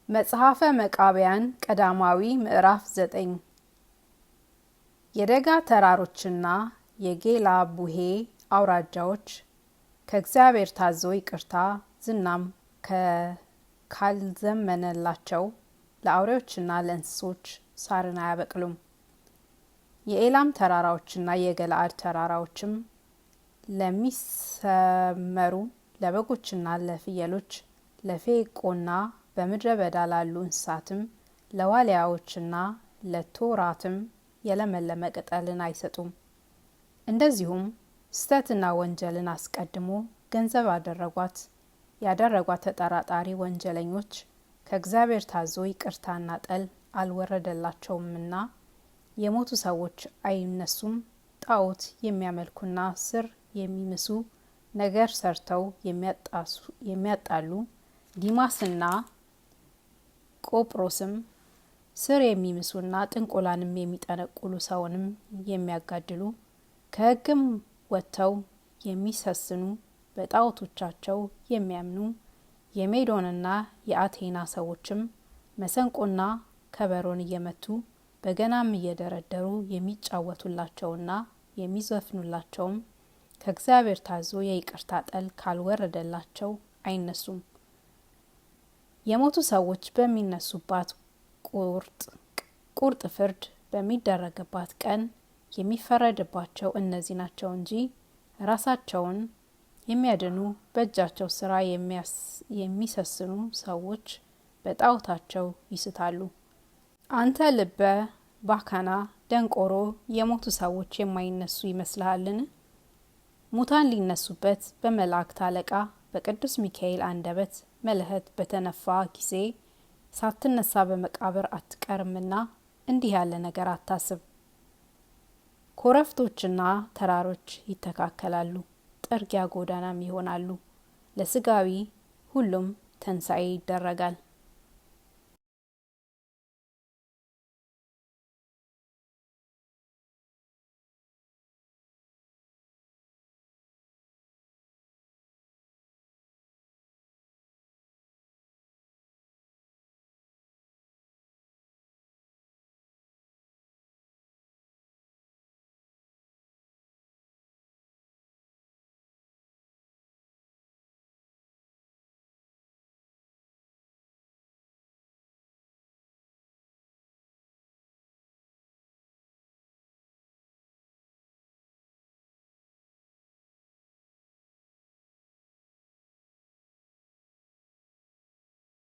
መጽሐፈ መቃብያን ቀዳማዊ ምዕራፍ 9 የደጋ ተራሮችና የጌላ ቡሄ አውራጃዎች ከእግዚአብሔር ታዞ ይቅርታ ዝናም ካልዘመነላቸው ለአውሬዎችና ለእንስሶች ሳርን አያበቅሉም። የኤላም ተራራዎችና የገለአድ ተራራዎችም ለሚሰመሩ ለበጎችና ለፍየሎች ለፌቆና በምድረ በዳ ላሉ እንስሳትም ለዋሊያዎችና ለቶራትም የለመለመ ቅጠልን አይሰጡም። እንደዚሁም ስተትና ወንጀልን አስቀድሞ ገንዘብ ያደረጓት ተጠራጣሪ ወንጀለኞች ከእግዚአብሔር ታዞ ይቅርታና ጠል አልወረደላቸውምና የሞቱ ሰዎች አይነሱም። ጣዖት የሚያመልኩና ስር የሚምሱ ነገር ሰርተው የሚያጣሉ ዲማስና ቆጵሮስም ስር የሚምሱና ጥንቆላንም የሚጠነቁሉ ሰውንም የሚያጋድሉ ከሕግም ወጥተው የሚሰስኑ በጣዖቶቻቸው የሚያምኑ የሜዶንና የአቴና ሰዎችም መሰንቆና ከበሮን እየመቱ በገናም እየደረደሩ የሚጫወቱላቸውና የሚዘፍኑላቸውም ከእግዚአብሔር ታዞ የይቅርታ ጠል ካልወረደላቸው አይነሱም። የሞቱ ሰዎች በሚነሱባት ቁርጥ ፍርድ በሚደረግባት ቀን የሚፈረድባቸው እነዚህ ናቸው እንጂ ራሳቸውን የሚያድኑ በእጃቸው ስራ የሚሰስኑ ሰዎች በጣዖታቸው ይስታሉ። አንተ ልበ ባካና ደንቆሮ የሞቱ ሰዎች የማይነሱ ይመስልሃልን? ሙታን ሊነሱበት በመላእክት አለቃ በቅዱስ ሚካኤል አንደበት መለኸት በተነፋ ጊዜ ሳትነሳ በመቃብር አትቀርምና እንዲህ ያለ ነገር አታስብ። ኮረፍቶችና ተራሮች ይተካከላሉ፣ ጥርጊያ ጎዳናም ይሆናሉ። ለስጋዊ ሁሉም ትንሣኤ ይደረጋል።